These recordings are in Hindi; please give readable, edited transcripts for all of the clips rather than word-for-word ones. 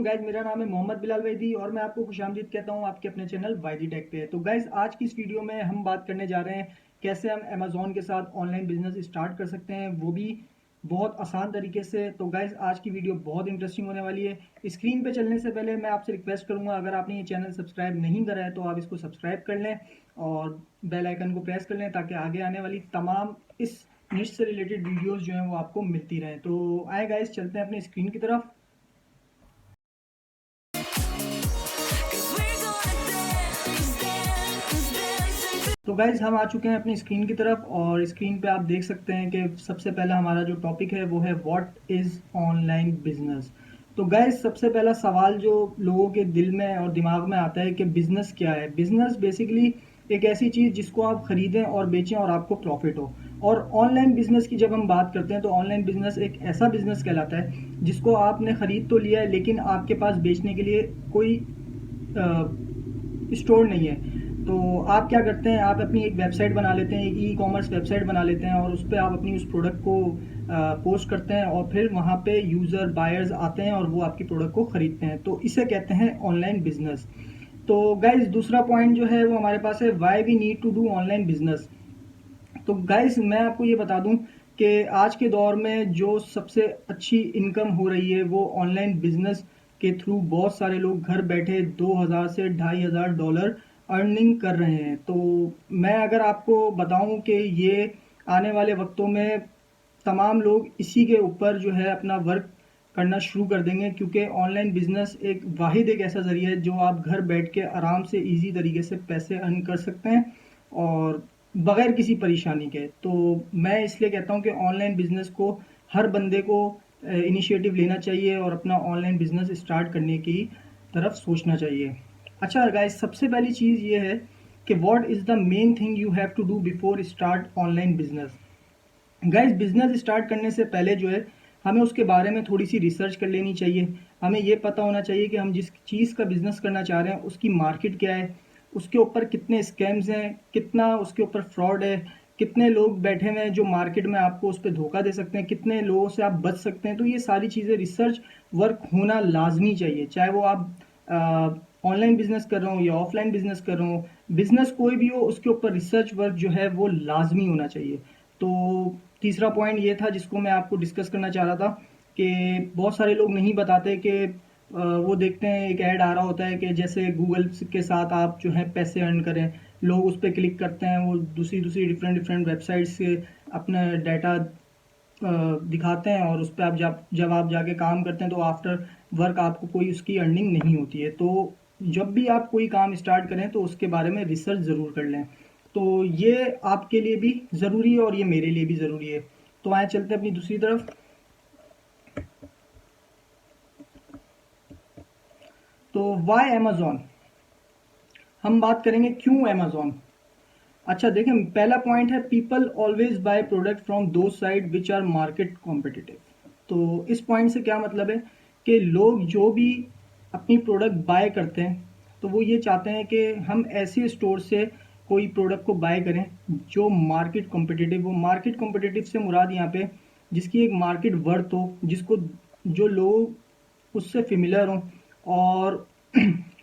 गाइज, मेरा नाम है मोहम्मद बिलाल वैदी और मैं आपको खुशामदीद कहता हूँ आपके अपने चैनल वाईदी टेक पे। तो गाइज, आज की इस वीडियो में हम बात करने जा रहे हैं कैसे हम अमेजोन के साथ ऑनलाइन बिजनेस स्टार्ट कर सकते हैं, वो भी बहुत आसान तरीके से। तो गाइज, आज की वीडियो बहुत इंटरेस्टिंग होने वाली है। स्क्रीन पे चलने से पहले मैं आपसे रिक्वेस्ट करूंगा, अगर आपने ये चैनल सब्सक्राइब नहीं करा है तो आप इसको सब्सक्राइब कर लें और बेल आइकन को प्रेस कर लें ताकि आगे आने वाली तमाम इस निश से रिलेटेड वीडियोस जो हैं वो आपको मिलती रहें। तो आए गाइज, चलते हैं अपनी स्क्रीन की तरफ। तो गाइज, हम आ चुके हैं अपनी स्क्रीन की तरफ और स्क्रीन पे आप देख सकते हैं कि सबसे पहला हमारा जो टॉपिक है वो है व्हाट इज़ ऑनलाइन बिजनेस। तो गाइज, सबसे पहला सवाल जो लोगों के दिल में और दिमाग में आता है कि बिजनेस क्या है। बिजनेस बेसिकली एक ऐसी चीज़ जिसको आप खरीदें और बेचें और आपको प्रॉफिट हो। और ऑनलाइन बिजनेस की जब हम बात करते हैं तो ऑनलाइन बिजनेस एक ऐसा बिजनेस कहलाता है जिसको आपने खरीद तो लिया है लेकिन आपके पास बेचने के लिए कोई स्टोर नहीं है। तो आप क्या करते हैं, आप अपनी एक वेबसाइट बना लेते हैं, एक ई कॉमर्स वेबसाइट बना लेते हैं और उस पर आप अपनी उस प्रोडक्ट को पोस्ट करते हैं और फिर वहाँ पे यूज़र बायर्स आते हैं और वो आपकी प्रोडक्ट को ख़रीदते हैं। तो इसे कहते हैं ऑनलाइन बिजनेस। तो गाइज, दूसरा पॉइंट जो है वो हमारे पास है, why we need to do online business. तो गाइज, मैं आपको ये बता दूं कि आज के दौर में जो सबसे अच्छी इनकम हो रही है वो ऑनलाइन बिजनेस के थ्रू बहुत सारे लोग घर बैठे 2000 से $2500 अर्निंग कर रहे हैं। तो मैं अगर आपको बताऊं कि ये आने वाले वक्तों में तमाम लोग इसी के ऊपर जो है अपना वर्क करना शुरू कर देंगे, क्योंकि ऑनलाइन बिजनेस एक ऐसा ज़रिया है जो आप घर बैठ के आराम से इजी तरीके से पैसे अर्न कर सकते हैं और बगैर किसी परेशानी के। तो मैं इसलिए कहता हूँ कि ऑनलाइन बिजनेस को हर बंदे को इनिशिएटिव लेना चाहिए और अपना ऑनलाइन बिजनेस स्टार्ट करने की तरफ सोचना चाहिए। अच्छा गाइस, सबसे पहली चीज़ ये है कि what is the main thing you have to do before start online business. Guys, business start करने से पहले जो है हमें उसके बारे में थोड़ी सी रिसर्च कर लेनी चाहिए। हमें ये पता होना चाहिए कि हम जिस चीज़ का बिजनेस करना चाह रहे हैं उसकी मार्केट क्या है, उसके ऊपर कितने स्कैम्स हैं, कितना उसके ऊपर फ्रॉड है, कितने लोग बैठे हुए हैं जो मार्केट में आपको उस पर धोखा दे सकते हैं, कितने लोगों से आप बच सकते हैं। तो ये सारी चीज़ें रिसर्च वर्क होना लाजमी चाहिए, चाहे वो आप ऑनलाइन बिजनेस कर रहे हो या ऑफलाइन बिजनेस कर रहे हो। बिजनेस कोई भी हो उसके ऊपर रिसर्च वर्क जो है वो लाजमी होना चाहिए। तो तीसरा पॉइंट ये था जिसको मैं आपको डिस्कस करना चाह रहा था कि बहुत सारे लोग नहीं बताते कि वो देखते हैं एक ऐड आ रहा होता है कि जैसे गूगल के साथ आप जो है पैसे अर्न करें। लोग उस पर क्लिक करते हैं, वो दूसरी दूसरी डिफरेंट डिफरेंट वेबसाइट से अपना डाटा दिखाते हैं और उस पर आप जब आप जाके काम करते हैं तो आफ्टर वर्क आपको कोई उसकी अर्निंग नहीं होती है। तो जब भी आप कोई काम स्टार्ट करें तो उसके बारे में रिसर्च ज़रूर कर लें। तो ये आपके लिए भी ज़रूरी है और ये मेरे लिए भी ज़रूरी है। तो आए चलते हैं अपनी दूसरी तरफ। तो वाई अमेज़ॉन, हम बात करेंगे क्यों अमेज़ॉन। अच्छा देखें, पहला पॉइंट है people always buy product from two side which are market competitive. तो इस पॉइंट से क्या मतलब है कि लोग जो भी अपनी प्रोडक्ट बाय करते हैं तो वो ये चाहते हैं कि हम ऐसे स्टोर से कोई प्रोडक्ट को बाय करें जो मार्केट कॉम्पिटिटिव हो। मार्केट कॉम्पिटिटिव से मुराद यहाँ पे जिसकी एक मार्केट वर्थ हो, जिसको जो लोग उससे फेमिलियर हों और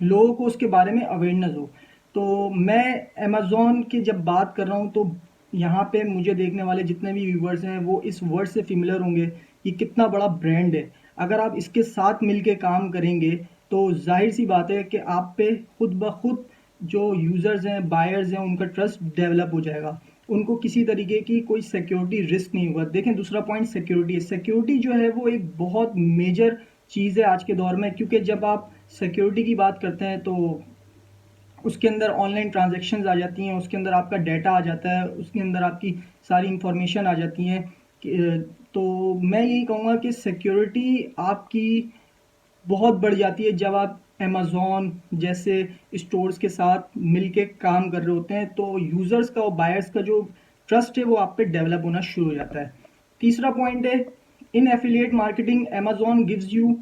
लोगों को उसके बारे में अवेयरनेस हो। तो मैं अमेज़ॉन की जब बात कर रहा हूँ तो यहाँ पे मुझे देखने वाले जितने भी व्यूवर्स हैं वो इस वर्ड से फेमिलियर होंगे कि कितना बड़ा ब्रांड है। अगर आप इसके साथ मिलके काम करेंगे तो जाहिर सी बात है कि आप पे खुद ब खुद जो यूज़र्स हैं, बायर्स हैं, उनका ट्रस्ट डेवलप हो जाएगा। उनको किसी तरीके की कोई सिक्योरिटी रिस्क नहीं होगा। देखें, दूसरा पॉइंट सिक्योरिटी है। सिक्योरिटी जो है वो एक बहुत मेजर चीज़ है आज के दौर में, क्योंकि जब आप सिक्योरिटी की बात करते हैं तो उसके अंदर ऑनलाइन ट्रांजैक्शंस आ जाती हैं, उसके अंदर आपका डाटा आ जाता है, उसके अंदर आपकी सारी इंफॉर्मेशन आ जाती हैं। तो मैं यही कहूँगा कि सिक्योरिटी आपकी बहुत बढ़ जाती है जब आप अमेज़ॉन जैसे स्टोर्स के साथ मिलके काम कर रहे होते हैं। तो यूज़र्स का और बायर्स का जो ट्रस्ट है वो आप पे डेवलप होना शुरू हो जाता है। तीसरा पॉइंट है in affiliate marketing Amazon gives you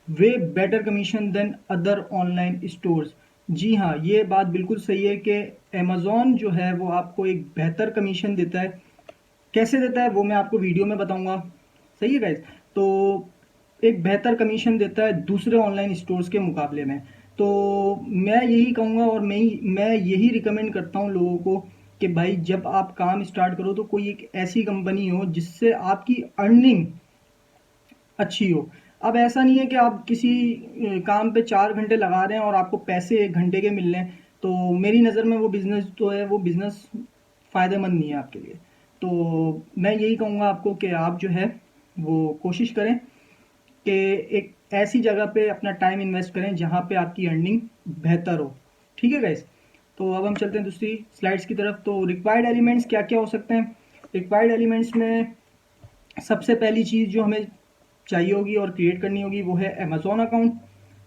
way better commission than other online stores. जी हाँ, ये बात बिल्कुल सही है कि अमेज़ॉन जो है वो आपको एक बेहतर कमीशन देता है। कैसे देता है वो मैं आपको वीडियो में बताऊंगा। सही है गाइज। तो एक बेहतर कमीशन देता है दूसरे ऑनलाइन स्टोर्स के मुकाबले में। तो मैं यही कहूँगा और मैं यही रिकमेंड करता हूँ लोगों को कि भाई जब आप काम स्टार्ट करो तो कोई एक ऐसी कंपनी हो जिससे आपकी अर्निंग अच्छी हो। अब ऐसा नहीं है कि आप किसी काम पे 4 घंटे लगा रहे हैं और आपको पैसे 1 घंटे के मिल रहे हैं, तो मेरी नज़र में वो बिज़नेस जो है वो बिज़नेस फ़ायदेमंद नहीं है आपके लिए। तो मैं यही कहूँगा आपको कि आप जो है वो कोशिश करें कि एक ऐसी जगह पे अपना टाइम इन्वेस्ट करें जहाँ पे आपकी अर्निंग बेहतर हो। ठीक है गाइस? तो अब हम चलते हैं दूसरी स्लाइड्स की तरफ। तो रिक्वायर्ड एलिमेंट्स क्या-क्या हो सकते हैं? रिक्वायर्ड एलिमेंट्स में सबसे पहली चीज़ जो हमें चाहिए होगी और क्रिएट करनी होगी वो है अमेज़न अकाउंट।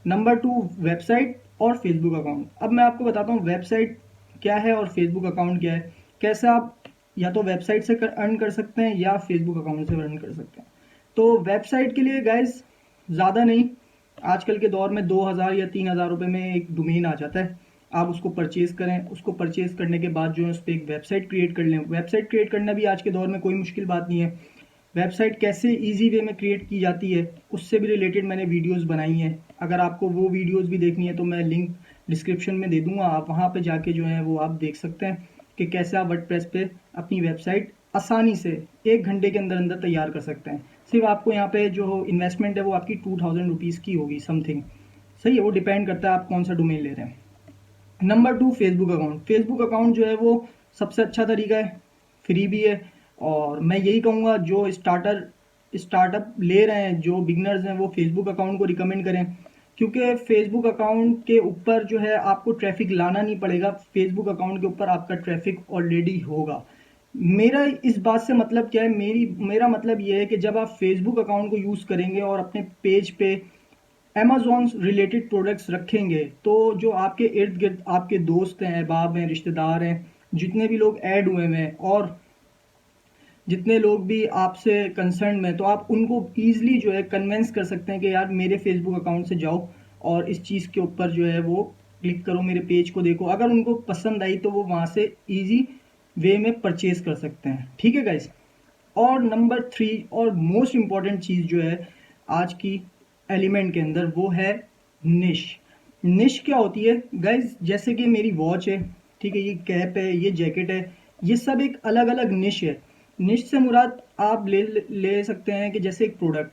नंबर 2 वेबसाइट और फेसबुक अकाउंट। अब मैं आपको बताता हूँ वेबसाइट क्या है और फेसबुक अकाउंट क्या है। कैसे आप या तो वेबसाइट से अर्न कर सकते हैं या फेसबुक अकाउंट से अर्न कर सकते हैं। तो वेबसाइट के लिए गाइज ज़्यादा नहीं, आजकल के दौर में 2000 या 3000 रुपये में एक डोमेन आ जाता है। आप उसको परचेज़ करें, उसको परचेज़ करने के बाद जो है उस पर एक वेबसाइट क्रिएट कर लें। वेबसाइट क्रिएट करना भी आज के दौर में कोई मुश्किल बात नहीं है। वेबसाइट कैसे इजी वे में क्रिएट की जाती है उससे भी रिलेटेड मैंने वीडियोस बनाई हैं। अगर आपको वो वीडियोस भी देखनी है तो मैं लिंक डिस्क्रिप्शन में दे दूंगा, आप वहाँ पे जाके जो है वो आप देख सकते हैं कि कैसे आप वर्डप्रेस पे अपनी वेबसाइट आसानी से 1 घंटे के अंदर अंदर तैयार कर सकते हैं। सिर्फ आपको यहाँ पे जो इन्वेस्टमेंट है वो आपकी 2000 रुपीज़ की होगी समथिंग। सही है, वो डिपेंड करता है आप कौन सा डोमेन ले रहे हैं। Number 2 Facebook account. Facebook account जो है वो सबसे अच्छा तरीका है, फ्री भी है। और मैं यही कहूँगा जो स्टार्टअप ले रहे हैं, जो बिगनर्स हैं, वो फेसबुक अकाउंट को रिकमेंड करें, क्योंकि फेसबुक अकाउंट के ऊपर जो है आपको ट्रैफिक लाना नहीं पड़ेगा। फेसबुक अकाउंट के ऊपर आपका ट्रैफिक ऑलरेडी होगा। मेरा इस बात से मतलब क्या है, मेरा मतलब ये है कि जब आप फेसबुक अकाउंट को यूज़ करेंगे और अपने पेज पे अमेज़न रिलेटेड प्रोडक्ट्स रखेंगे, तो जो आपके इर्द गिर्द आपके दोस्त हैं, अहबाब हैं, रिश्तेदार हैं, जितने भी लोग ऐड हुए हैं और जितने लोग भी आपसे कंसर्न हैं, तो आप उनको ईजिली जो है कन्विंस कर सकते हैं कि यार मेरे फेसबुक अकाउंट से जाओ और इस चीज़ के ऊपर जो है वो क्लिक करो, मेरे पेज को देखो। अगर उनको पसंद आई तो वो वहाँ से ईजी वे में परचेज कर सकते हैं। ठीक है गाइस? और नंबर 3 और मोस्ट इम्पॉर्टेंट चीज़ जो है आज की एलिमेंट के अंदर वो है निश। निश क्या होती है गाइज? जैसे कि मेरी वॉच है, ठीक है, ये कैप है, ये जैकेट है, ये सब एक अलग अलग निश है। निश से मुराद आप ले सकते हैं कि जैसे एक प्रोडक्ट।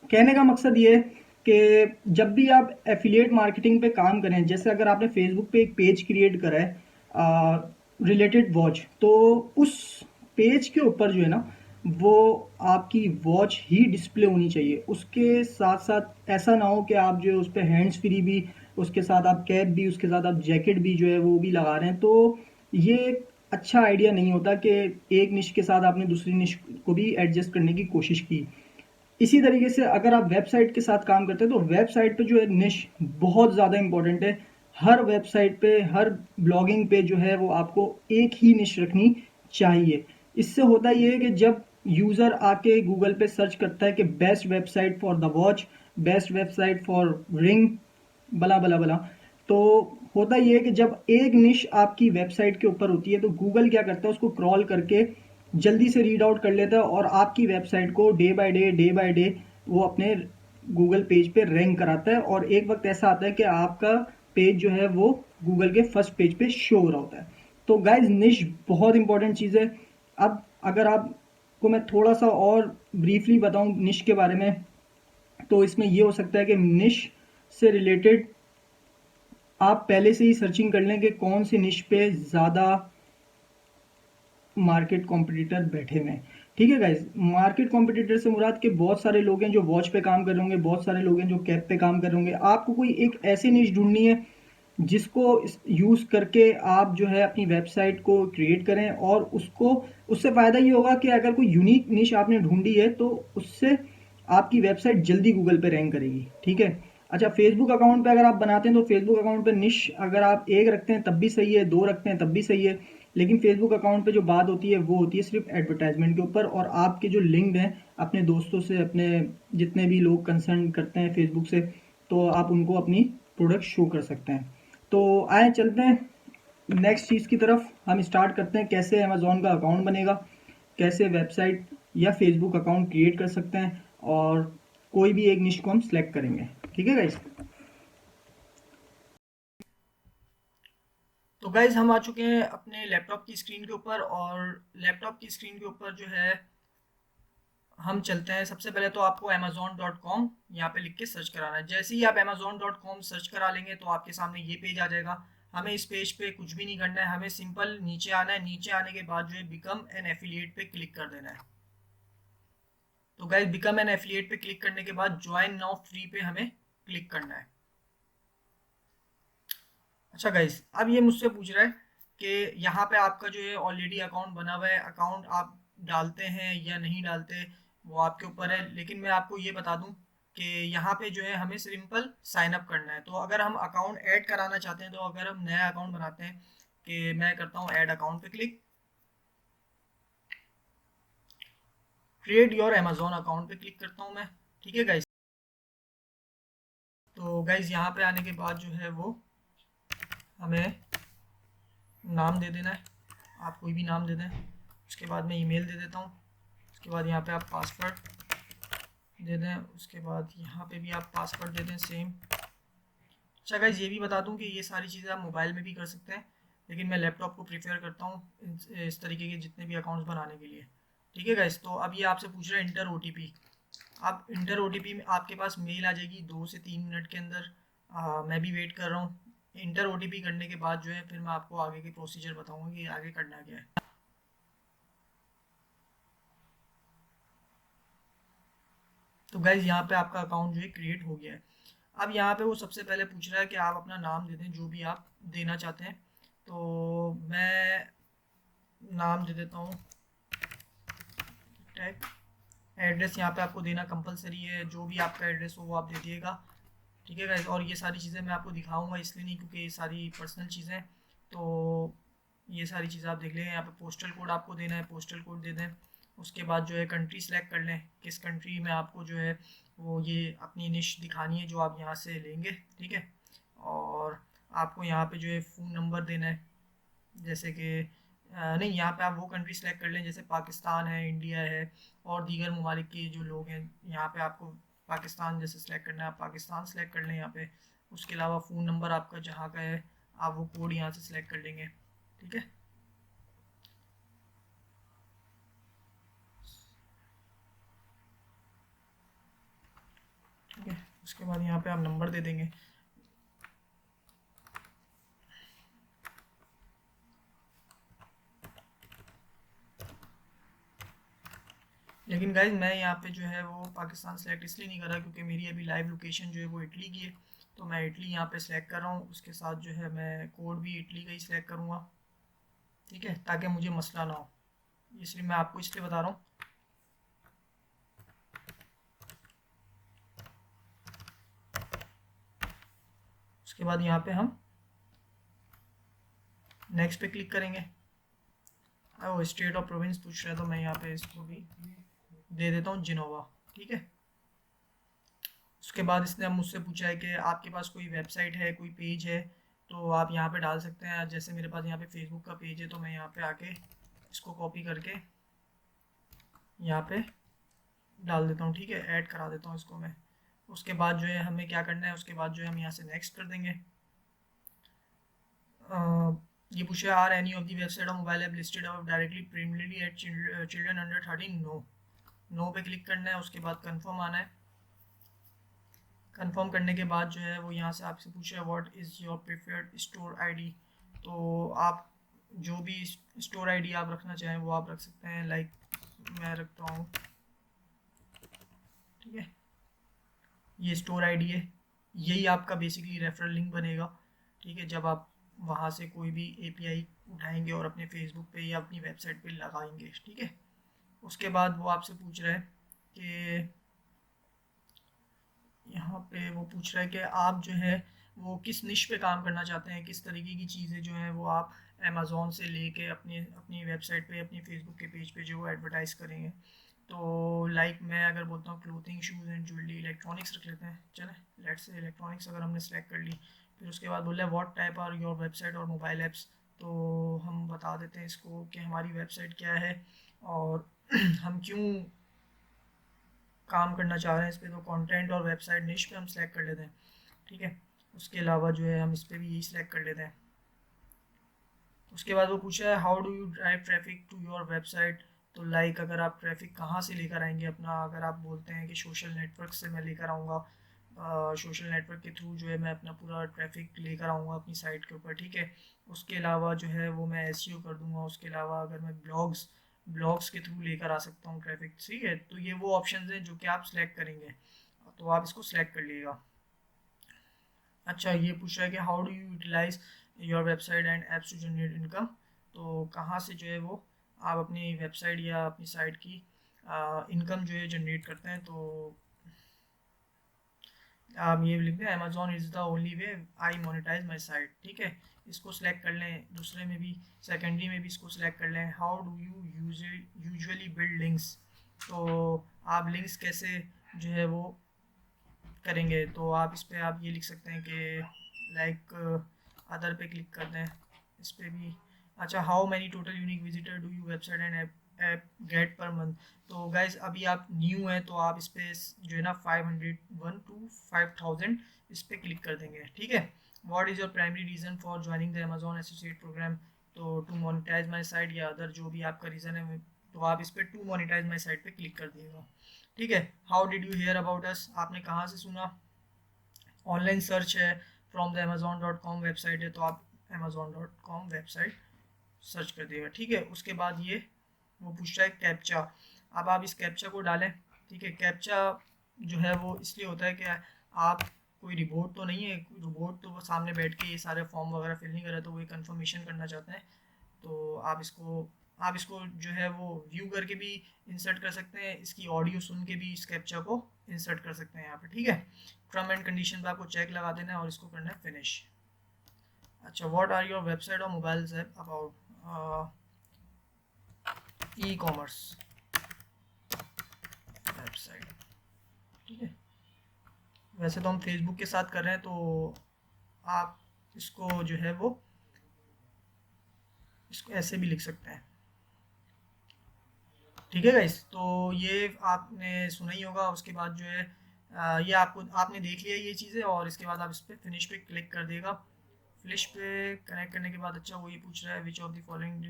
कहने का मकसद ये है कि जब भी आप एफिलिएट मार्केटिंग पे काम करें, जैसे अगर आपने फेसबुक पे एक पेज क्रिएट करा है रिलेटेड वॉच, तो उस पेज के ऊपर जो है ना वो आपकी वॉच ही डिस्प्ले होनी चाहिए। उसके साथ साथ ऐसा ना हो कि आप जो है उस पर हैंड्स फ्री भी, उसके साथ आप कैप भी, उसके साथ आप जैकेट भी जो है वो भी लगा रहे हैं, तो ये एक अच्छा आइडिया नहीं होता कि एक निश के साथ आपने दूसरी निश को भी एडजस्ट करने की कोशिश की। इसी तरीके से अगर आप वेबसाइट के साथ काम करते हैं तो वेबसाइट पे जो है निश बहुत ज़्यादा इंपॉर्टेंट है। हर वेबसाइट पे, हर ब्लॉगिंग पे जो है वो आपको एक ही निश रखनी चाहिए। इससे होता ये है कि जब यूज़र आके गूगल पे सर्च करता है कि best website for the watch, best website for ring, बला बला बला, तो होता ये है कि जब एक निश आपकी वेबसाइट के ऊपर होती है तो गूगल क्या करता है, उसको क्रॉल करके जल्दी से रीड आउट कर लेता है और आपकी वेबसाइट को डे बाय डे वो अपने गूगल पेज पे रैंक कराता है। और एक वक्त ऐसा आता है कि आपका पेज जो है वो गूगल के फर्स्ट पेज पे शो हो रहा होता है। तो गाइज निश बहुत इंपॉर्टेंट चीज़ है। अब अगर आपको मैं थोड़ा सा और ब्रीफली बताऊं निश के बारे में, तो इसमें ये हो सकता है कि निश से रिलेटेड आप पहले से ही सर्चिंग कर लें कि कौन सी निश पे ज़्यादा मार्केट कॉम्पिटिटर बैठे हुए हैं। ठीक है गाइज? मार्केट कॉम्पिटिटर से मुराद के बहुत सारे लोग हैं जो वॉच पे काम कर रहे होंगे, बहुत सारे लोग हैं जो कैप पे काम कर रहे होंगे। आपको कोई एक ऐसी निश ढूंढनी है जिसको यूज़ करके आप जो है अपनी वेबसाइट को क्रिएट करें, और उसको उससे फ़ायदा ये होगा कि अगर कोई यूनिक निश आपने ढूंढी है तो उससे आपकी वेबसाइट जल्दी गूगल पे रैंक करेगी। ठीक है? अच्छा, फेसबुक अकाउंट पे अगर आप बनाते हैं तो फेसबुक अकाउंट पे निश अगर आप एक रखते हैं तब भी सही है, दो रखते हैं तब भी सही है, लेकिन फेसबुक अकाउंट पे जो बात होती है वो होती है सिर्फ एडवर्टाइजमेंट के ऊपर, और आपके जो लिंक्ड हैं अपने दोस्तों से, अपने जितने भी लोग कंसर्न करते हैं फेसबुक से, तो आप उनको अपनी प्रोडक्ट शो कर सकते हैं। तो आए चलते हैं नेक्स्ट चीज़ की तरफ। हम स्टार्ट करते हैं कैसे अमेज़ॉन का अकाउंट बनेगा, कैसे वेबसाइट या फेसबुक अकाउंट क्रिएट कर सकते हैं, और कोई भी एक निश को हम सिलेक्ट करेंगे। ठीक है गाइस। तो गाइज हम आ चुके हैं अपने लैपटॉप की स्क्रीन के ऊपर, और लैपटॉप की स्क्रीन के ऊपर जो है हम चलते हैं। सबसे पहले तो आपको amazon.com यहाँ पे लिख के सर्च कराना है। जैसे ही आप amazon.com सर्च करा लेंगे तो आपके सामने ये पेज आ जाएगा। हमें इस पेज पे कुछ भी नहीं करना है, हमें सिंपल नीचे आना है। नीचे आने के बाद जो है बिकम एन एफिलिएट पे क्लिक कर देना है। तो गाइज बिकम एन एफिलिएट पे क्लिक करने के बाद ज्वाइन नाउ फ्री पे हमें क्लिक करना है। अच्छा गाइज, अब ये मुझसे पूछ रहा है कि यहाँ पे आपका जो है ऑलरेडी अकाउंट बना हुआ है, अकाउंट आप डालते हैं या नहीं डालते वो आपके ऊपर है। लेकिन मैं आपको ये बता दूं कि यहाँ पे जो है हमें सिंपल साइन अप करना है। तो अगर हम अकाउंट ऐड कराना चाहते हैं, तो अगर हम नया अकाउंट बनाते हैं, कि मैं करता हूँ ऐड अकाउंट पे click, create your Amazon account पे क्लिक करता हूँ मैं। ठीक है गाइज। तो गाइज यहाँ पे आने के बाद जो है वो हमें नाम दे देना है। आप कोई भी नाम दे दें। उसके बाद मैं ईमेल दे देता हूँ। उसके बाद यहाँ पे आप पासवर्ड दे दें। उसके बाद यहाँ पे भी आप पासवर्ड दे दें सेम। अच्छा गाइज, ये भी बता दूँ कि ये सारी चीज़ें आप मोबाइल में भी कर सकते हैं, लेकिन मैं लैपटॉप को प्रीफेयर करता हूँ इस तरीके के जितने भी अकाउंट्स बनाने के लिए। ठीक है गाइज। तो अब ये आपसे पूछ रहा है इंटर ओटीपी। आप इंटर ओटीपी में आपके पास मेल आ जाएगी 2 से 3 मिनट के अंदर। मैं भी वेट कर रहा हूँ। इंटर ओटीपी करने के बाद जो है फिर मैं आपको आगे की प्रोसीजर बताऊँगा कि आगे करना क्या है। तो गाइज यहाँ पे आपका अकाउंट जो है क्रिएट हो गया है। अब यहाँ पे वो सबसे पहले पूछ रहा है कि आप अपना नाम दे दें जो भी आप देना चाहते हैं। तो मैं नाम दे देता हूँ टैग। एड्रेस यहाँ पे आपको देना कंपलसरी है, जो भी आपका एड्रेस हो वो आप दे दिएगा। ठीक है गाइस। और ये सारी चीज़ें मैं आपको दिखाऊंगा इसलिए नहीं क्योंकि ये सारी पर्सनल चीज़ें हैं, तो ये सारी चीज़ें आप देख लें। यहाँ पे पोस्टल कोड आपको देना है, पोस्टल कोड दे दें। उसके बाद जो है कंट्री सेलेक्ट कर लें, किस कंट्री में आपको जो है वो ये अपनी निश दिखानी है जो आप यहाँ से लेंगे। ठीक है। और आपको यहाँ पे जो है फ़ोन नंबर देना है, जैसे कि नहीं, यहाँ पे आप वो कंट्री सेलेक्ट कर लें जैसे पाकिस्तान है, इंडिया है और दीगर ममालिक के जो लोग हैं। यहाँ पे आपको पाकिस्तान जैसे सेलेक्ट करना है, आप पाकिस्तान सेलेक्ट कर लें यहाँ पे। उसके अलावा फ़ोन नंबर आपका जहाँ का है आप वो कोड यहाँ से सिलेक्ट कर लेंगे। ठीक है। ठीक है। उसके बाद यहाँ पे आप नंबर दे देंगे। लेकिन गाइज मैं यहाँ पे जो है वो पाकिस्तान सेलेक्ट इसलिए नहीं कर रहा क्योंकि मेरी अभी लाइव लोकेशन जो है वो इटली की है। तो मैं इटली यहाँ पे सिलेक्ट कर रहा हूँ। उसके साथ जो है मैं कोड भी इटली का ही सिलेक्ट करूँगा। ठीक है, ताकि मुझे मसला ना हो, इसलिए मैं आपको इसलिए बता रहा हूँ। उसके बाद यहाँ पे हम नेक्स्ट पे क्लिक करेंगे। वो स्टेट और प्रोविंस पूछ रहा है तो मैं यहाँ पे इसको भी दे देता हूँ जिनोवा। ठीक है। उसके बाद इसने अब मुझसे पूछा है कि आपके पास कोई वेबसाइट है, कोई पेज है, तो आप यहाँ पे डाल सकते हैं। जैसे मेरे पास यहाँ पे फेसबुक का पेज है तो मैं यहाँ पे आके इसको कॉपी करके यहाँ पे डाल देता हूँ। ठीक है, ऐड करा देता हूँ इसको मैं। उसके बाद जो है हमें क्या करना है, उसके बाद जो है हम यहाँ से नेक्स्ट कर देंगे। ये पूछा are any of the website और mobile app listed above directly primarily at children under 13। No. No पे क्लिक करना है। उसके बाद कंफर्म आना है। कंफर्म करने के बाद जो है वो यहाँ से आपसे पूछा है what is your preferred store ID. तो आप जो भी स्टोर आईडी आप रखना चाहें वो आप रख सकते हैं। लाइक मैं रखता हूँ, ठीक है, ये स्टोर आईडी है। यही आपका बेसिकली रेफरल लिंक बनेगा। ठीक है, जब आप वहाँ से कोई भी एपीआई उठाएंगे और अपने फेसबुक पे या अपनी वेबसाइट पे लगाएंगे। ठीक है। उसके बाद वो आपसे पूछ रहा है कि यहाँ पे वो पूछ रहा है कि आप जो है वो किस निश पे काम करना चाहते हैं, किस तरीके की चीज़ें जो हैं वो आप अमेज़ोन से लेके अपनी अपनी वेबसाइट पे, अपनी फेसबुक के पेज पे जो वो एडवर्टाइज़ करेंगे। तो लाइक मैं अगर बोलता हूँ clothing, shoes and jewellery, electronics रख लेते हैं। चलें, लेट्स से इलेक्ट्रॉनिक्स अगर हमने सेलेक्ट कर ली। फिर उसके बाद बोल रहा है what type are your website और मोबाइल ऐप्स। तो हम बता देते हैं इसको कि हमारी वेबसाइट क्या है और हम क्यों काम करना चाह रहे हैं इस पर, तो कंटेंट और वेबसाइट निश पे हम सेलेक्ट कर लेते हैं, ठीक है। उसके अलावा जो है हम इस पर भी यही सेलेक्ट कर लेते हैं। उसके बाद वो पूछा है how do you drive traffic to your website. तो लाइक अगर आप ट्रैफिक कहाँ से लेकर आएंगे अपना, अगर आप बोलते हैं कि सोशल नेटवर्क से मैं लेकर आऊँगा, सोशल नेटवर्क के थ्रू जो है मैं अपना पूरा ट्रैफिक लेकर आऊँगा अपनी साइट के ऊपर, ठीक है। उसके अलावा जो है वो मैं एसईओ कर दूंगा। उसके अलावा अगर मैं ब्लॉग्स के थ्रू लेकर आ सकता हूँ ट्रैफिक, ठीक है। तो ये वो ऑप्शन हैं जो कि आप सिलेक्ट करेंगे, तो आप इसको सिलेक्ट कर लीजिएगा। अच्छा, ये पूछ रहा है कि how do you utilize your website and apps to generate income. तो कहाँ से जो है वो आप अपनी वेबसाइट या अपनी साइट की इनकम जो है जनरेट करते हैं। तो आप ये लिख दें Amazon is the only way I monetize my site, ठीक है। इसको सिलेक्ट कर लें। दूसरे में भी, सेकेंडरी में भी इसको सिलेक्ट कर लें। How do you usually build links. तो आप लिंक्स कैसे जो है वो करेंगे। तो आप इस पर आप ये लिख सकते हैं कि लाइक अदर पे क्लिक कर दें इस पर भी। अच्छा, how many total unique visitor do you website and app get per month. तो गाइज अभी आप न्यू हैं तो आप इस पर जो है ना 501 टू 5000 इस पर क्लिक कर देंगे, ठीक है। What is your primary reason for joining the Amazon associate program. तो टू मोनेटाइज माई साइट या अदर जो भी आपका रीज़न है, तो आप इस पर टू मोनेटाइज माई साइट पे क्लिक कर दिएगा, ठीक है। How did you hear about us, आपने कहाँ से सुना। ऑनलाइन सर्च है, फ्रॉम द amazon.com वेबसाइट है, तो आप amazon.com वेबसाइट सर्च कर दिएगा, ठीक है। उसके बाद ये वो पूछ रहा है कैप्चा। अब आप इस कैप्चा को डालें, ठीक है। कैप्चा जो है वो इसलिए होता है कि आप कोई रिपोर्ट तो नहीं है, रोबोट तो वो सामने बैठ के ये सारे फॉर्म वगैरह फिल नहीं कर रहे, तो वो कंफर्मेशन करना चाहते हैं। तो आप इसको जो है वो व्यू करके भी इंसर्ट कर सकते हैं, इसकी ऑडियो सुन के भी इस कैप्चा को इंसर्ट कर सकते हैं यहाँ पे, ठीक है। टर्म एंड कंडीशन पे आपको चेक लगा देना है और इसको करना है फिनिश। अच्छा, व्हाट आर योर वेबसाइट और mobile app about e commerce website, ठीक है। वैसे तो हम फेसबुक के साथ कर रहे हैं, तो आप इसको जो है वो इसको ऐसे भी लिख सकते हैं, ठीक है गाइस। तो ये आपने सुना ही होगा। उसके बाद जो है ये आपने देख लिया ये चीज़ें, और इसके बाद आप इस पर फिनिश पे क्लिक कर देगा। फिनिश पे कनेक्ट करने के बाद अच्छा वो ये पूछ रहा है विच ऑफ द फॉलोइंग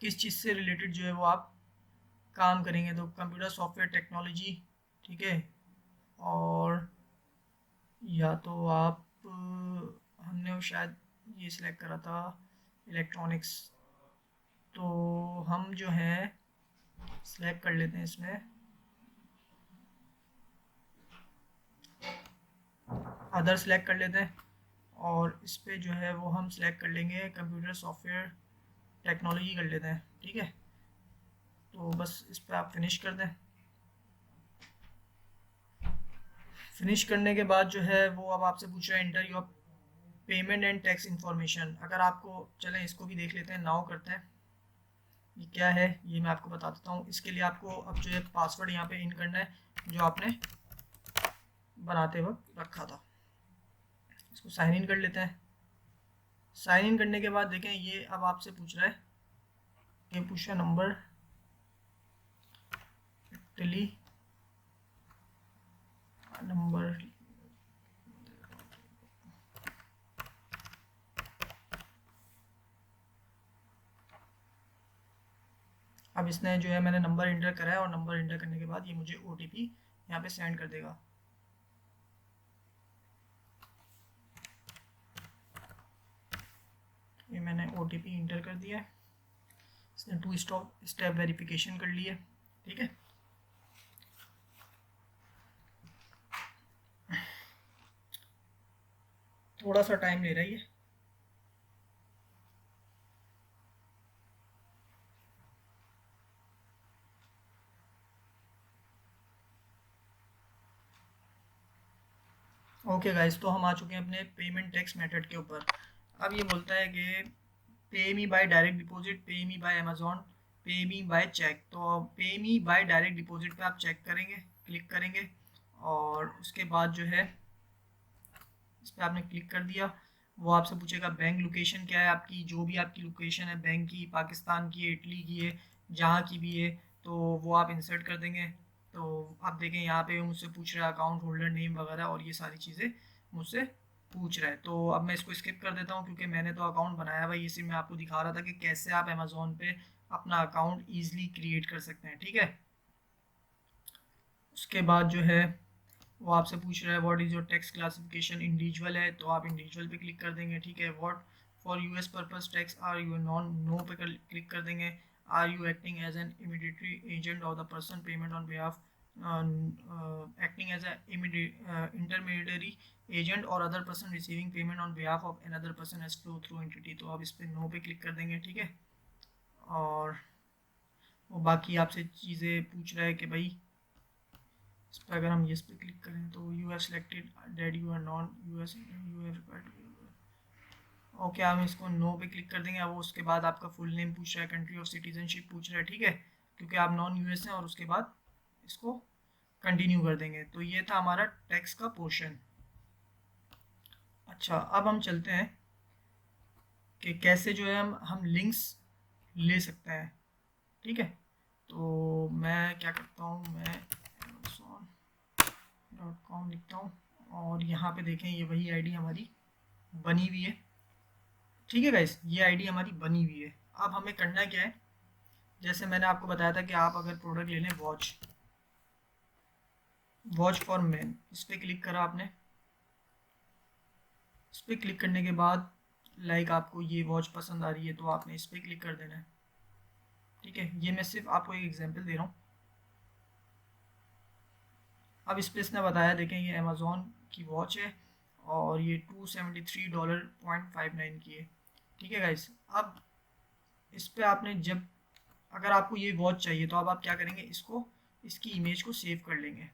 किस चीज़ से रिलेटेड जो है वो आप काम करेंगे। तो कंप्यूटर सॉफ्टवेयर टेक्नोलॉजी, ठीक है। और या तो आप हमने वो शायद ये सिलेक्ट करा था इलेक्ट्रॉनिक्स, तो हम जो है सिलेक्ट कर लेते हैं इसमें अदर सेलेक्ट कर लेते हैं, और इस पर जो है वो हम सिलेक्ट कर लेंगे कंप्यूटर सॉफ्टवेयर टेक्नोलॉजी कर लेते हैं, ठीक है। तो बस इस पर आप फिनिश कर दें। फिनिश करने के बाद जो है वो अब आपसे पूछ रहा है inter your payment and tax information. अगर आपको चलें इसको भी देख लेते हैं, नाउ करते हैं। ये क्या है ये मैं आपको बता देता हूँ। इसके लिए आपको अब जो है पासवर्ड यहाँ पे इन करना है जो आपने बनाते वक्त रखा था। इसको साइन इन कर लेते हैं। साइन इन करने के बाद देखें ये अब आपसे पूछ रहा है, ये पूछ रहा नंबर इटली नंबर। अब इसने जो है मैंने नंबर इंटर करा है, और नंबर इंटर करने के बाद ये मुझे OTP यहाँ पे सेंड कर देगा। ये मैंने OTP इंटर कर दिया है, इसने 2 स्टेप वेरिफिकेशन कर ली है, ठीक है। थोड़ा सा टाइम ले रही है। ओके गाइस, तो हम आ चुके हैं अपने पेमेंट टैक्स मेथड के ऊपर। अब ये बोलता है कि पे मी बाय डायरेक्ट डिपॉजिट, पे मी बाय अमेजोन, पे मी बाय चेक। तो पे मी बाय डायरेक्ट डिपॉजिट पे आप चेक करेंगे, क्लिक करेंगे, और उसके बाद जो है इस पर आपने क्लिक कर दिया। वो आपसे पूछेगा बैंक लोकेशन क्या है आपकी, जो भी आपकी लोकेशन है बैंक की, पाकिस्तान की है, इटली की है, जहाँ की भी है, तो वो आप इंसर्ट कर देंगे। तो आप देखें यहाँ पे मुझसे पूछ रहा है अकाउंट होल्डर नेम वगैरह और ये सारी चीज़ें मुझसे पूछ रहा है। तो अब मैं इसको स्किप कर देता हूँ क्योंकि मैंने तो अकाउंट बनाया हुआ है। इसी में आपको दिखा रहा था कि कैसे आप अमेज़ोन पे अपना अकाउंट ईजिली क्रिएट कर सकते हैं, ठीक है। उसके बाद जो है वो आपसे पूछ रहा है what is your tax classification, individual है तो आप इंडिविजुअल पे क्लिक कर देंगे, ठीक है। What for US purpose tax are you non, no पे क्लिक कर देंगे। Are you acting as an intermediary agent or the person payment on behalf acting as a intermediary agent or other person receiving payment on behalf of another person as flow through entity, तो आप इस पर नो पे क्लिक कर देंगे, ठीक है। और वो बाकी आपसे चीज़ें पूछ रहा है कि भाई इस पर अगर हम येस पे क्लिक करें तो you have selected that you are non US, you have required, okay हम इसको नो पे क्लिक कर देंगे। अब वो उसके बाद आपका फुल नेम पूछ रहा है, कंट्री ऑफ सिटीजनशिप पूछ रहा है, ठीक है, क्योंकि आप नॉन यूएस हैं। और उसके बाद इसको कंटिन्यू कर देंगे। तो ये था हमारा टैक्स का पोर्शन। अच्छा अब हम चलते हैं कि कैसे जो है हम लिंक्स ले सकते हैं, ठीक है। तो मैं क्या करता हूँ, मैं amazon.com लिखता हूँ और यहाँ पे देखें ये वही आईडी हमारी बनी हुई है, ठीक है गाइस, ये आईडी हमारी बनी हुई है। अब हमें करना क्या है, जैसे मैंने आपको बताया था कि आप अगर प्रोडक्ट ले लें वॉच फॉर मैन, इस पर क्लिक करा आपने। इस पर क्लिक करने के बाद लाइक आपको ये वॉच पसंद आ रही है तो आपने इस पर क्लिक कर देना है, ठीक है। ये मैं सिर्फ आपको एक एग्जांपल दे रहा हूँ। अब इस पर इसने बताया, देखें ये अमेज़ॉन की वॉच है और ये $273.59 की है, ठीक है गाइस। अब इस पर आपने जब अगर आपको ये वॉच चाहिए तो अब आप क्या करेंगे, इसको इसकी इमेज को सेव कर लेंगे।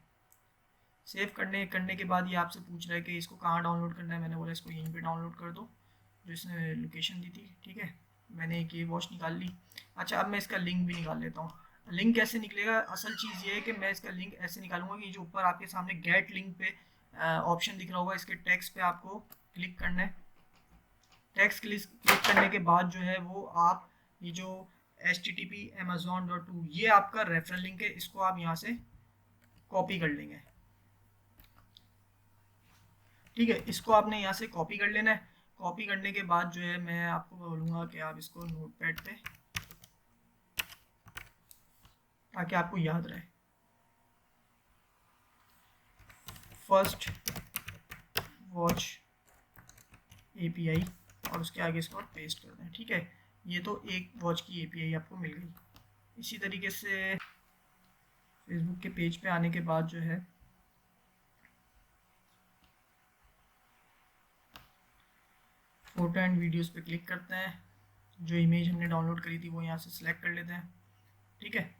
सेव करने के बाद ये आपसे पूछ रहा है कि इसको कहाँ डाउनलोड करना है। मैंने बोला इसको यहीं पे डाउनलोड कर दो जो इसने लोकेशन दी थी, ठीक है। मैंने एक ये वॉच निकाल ली। अच्छा अब मैं इसका लिंक भी निकाल लेता हूँ। लिंक कैसे निकलेगा, असल चीज़ ये है कि मैं इसका लिंक ऐसे निकालूंगा कि जो ऊपर आपके सामने गेट लिंक पे ऑप्शन दिख रहा होगा, इसके टेक्स्ट पे आपको क्लिक करना है। टेक्स्ट क्लिक करने के बाद जो है वो आप ये जो http amazon.to ये आपका रेफरल लिंक है, इसको आप यहाँ से कॉपी कर लेंगे, ठीक है। इसको आपने यहाँ से कॉपी कर लेना है। कॉपी करने के बाद जो है मैं आपको बोलूँगा कि आप इसको नोटपैड पे, ताकि आपको याद रहे, फर्स्ट वॉच एपीआई और उसके आगे इसको पेस्ट कर दें, ठीक है। ये तो एक वॉच की एपीआई आपको मिल गई। इसी तरीके से फेसबुक के पेज पे आने के बाद जो है फोटो एंड वीडियोस पे क्लिक करते हैं। जो इमेज हमने डाउनलोड करी थी वो यहाँ से सिलेक्ट कर लेते हैं, ठीक है।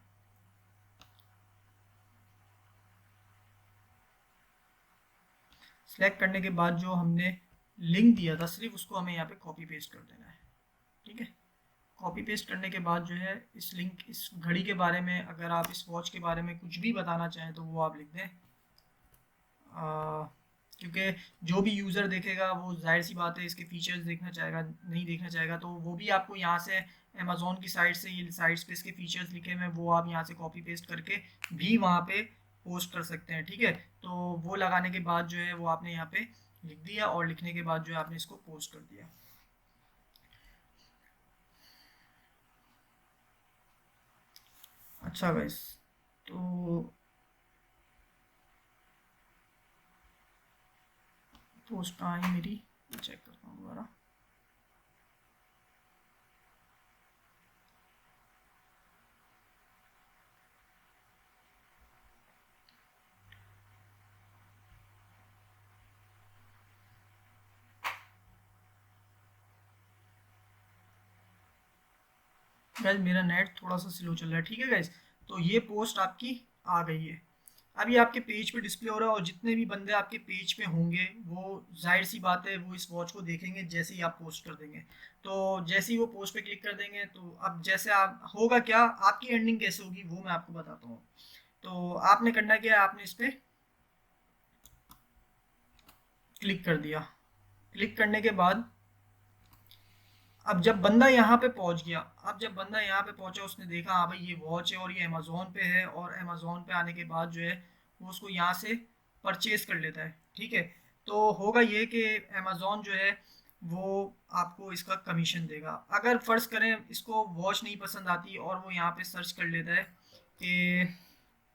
सिलेक्ट करने के बाद जो हमने लिंक दिया था सिर्फ उसको हमें यहाँ पे कॉपी पेस्ट कर देना है, ठीक है। कॉपी पेस्ट करने के बाद जो है इस लिंक, इस घड़ी के बारे में अगर आप इस वॉच के बारे में कुछ भी बताना चाहें तो वो आप लिख दें, क्योंकि जो भी यूज़र देखेगा वो जाहिर सी बात है इसके फीचर्स देखना चाहेगा, नहीं देखना चाहेगा। तो वो भी आपको यहाँ से अमेज़ॉन की साइट से, ये साइट्स पे इसके फीचर्स लिखे हुए हैं, वो आप यहाँ से कॉपी पेस्ट करके भी वहाँ पे पोस्ट कर सकते हैं, ठीक है। तो वो लगाने के बाद जो है वो आपने यहाँ पे लिख दिया और लिखने के बाद जो है आपने इसको पोस्ट कर दिया। अच्छा गाइस, तो पोस्ट आई मेरी, चेक करता हूँ दोबारा। गाइस मेरा नेट थोड़ा सा स्लो चल रहा है, ठीक है गाइस। तो ये पोस्ट आपकी आ गई है। अब ये आपके पेज पे डिस्प्ले हो रहा है और जितने भी बंदे आपके पेज पे होंगे वो जाहिर सी बात है वो इस वॉच को देखेंगे जैसे ही आप पोस्ट कर देंगे। तो जैसे ही वो पोस्ट पे क्लिक कर देंगे तो अब जैसे आप होगा क्या, आपकी अर्निंग कैसे होगी वो मैं आपको बताता हूँ। तो आपने करना क्या है, आपने इस पर क्लिक कर दिया। क्लिक करने के बाद अब जब बंदा यहाँ पे पहुंच गया, अब जब बंदा यहाँ पे पहुंचा, उसने देखा हाँ भाई ये वॉच है और ये अमेजोन पे है, और अमेजोन पे आने के बाद जो है वो उसको यहाँ से परचेज कर लेता है, ठीक है। तो होगा ये कि अमेजोन जो है वो आपको इसका कमीशन देगा। अगर फर्ज करें इसको वॉच नहीं पसंद आती और वो यहाँ पे सर्च कर लेता है कि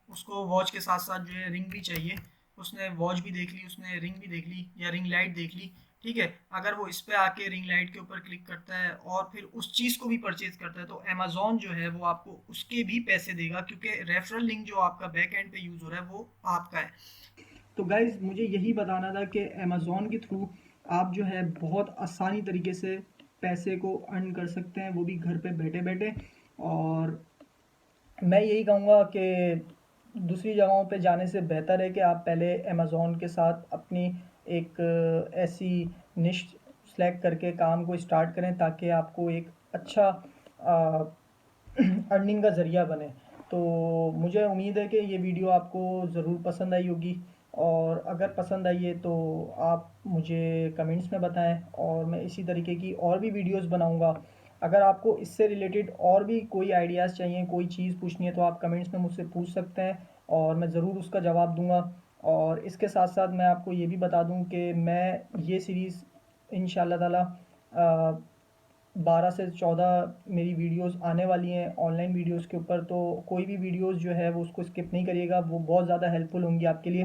उसको वॉच के साथ साथ जो है रिंग भी चाहिए, उसने वॉच भी देख ली, उसने रिंग भी देख ली या रिंग लाइट देख ली, ठीक है। अगर वो इस पे आके रिंग लाइट के ऊपर क्लिक करता है और फिर उस चीज़ को भी परचेज करता है, तो अमेजोन जो है वो आपको उसके भी पैसे देगा, क्योंकि रेफरल लिंक जो आपका बैक एंड पे यूज़ हो रहा है वो आपका है। तो गाइज़ मुझे यही बताना था कि अमेज़ॉन के थ्रू आप जो है बहुत आसानी तरीके से पैसे को अर्न कर सकते हैं, वो भी घर पे बैठे बैठे। और मैं यही कहूँगा कि दूसरी जगहों पे जाने से बेहतर है कि आप पहले अमेज़ॉन के साथ अपनी एक ऐसी निश सेलेक्ट करके काम को स्टार्ट करें, ताकि आपको एक अच्छा अर्निंग का ज़रिया बने। तो मुझे उम्मीद है कि ये वीडियो आपको ज़रूर पसंद आई होगी, और अगर पसंद आई है तो आप मुझे कमेंट्स में बताएं, और मैं इसी तरीके की और भी वीडियोस बनाऊंगा। अगर आपको इससे रिलेटेड और भी कोई आइडियाज़ चाहिए, कोई चीज़ पूछनी है, तो आप कमेंट्स में मुझसे पूछ सकते हैं और मैं ज़रूर उसका जवाब दूंगा। और इसके साथ साथ मैं आपको ये भी बता दूं कि मैं ये सीरीज़ इंशाल्लाह ताला 12 से 14 मेरी वीडियोस आने वाली हैं ऑनलाइन वीडियोस के ऊपर। तो कोई भी वीडियोस जो है वो उसको स्किप नहीं करिएगा, वो बहुत ज़्यादा हेल्पफुल होंगी आपके लिए।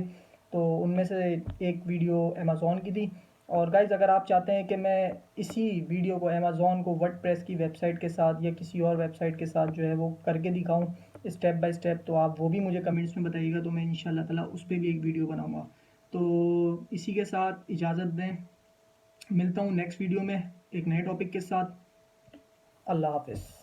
तो उनमें से एक वीडियो अमेज़ॉन की थी। और गाइज़ अगर आप चाहते हैं कि मैं इसी वीडियो को अमेज़ॉन को वर्डप्रेस की वेबसाइट के साथ या किसी और वेबसाइट के साथ जो है वो करके दिखाऊं स्टेप बाय स्टेप, तो आप वो भी मुझे कमेंट्स में बताइएगा, तो मैं इंशाल्लाह ताला उस पर भी एक वीडियो बनाऊँगा। तो इसी के साथ इजाज़त दें, मिलता हूँ नेक्स्ट वीडियो में एक नए टॉपिक के साथ। अल्लाह हाफ़िज़।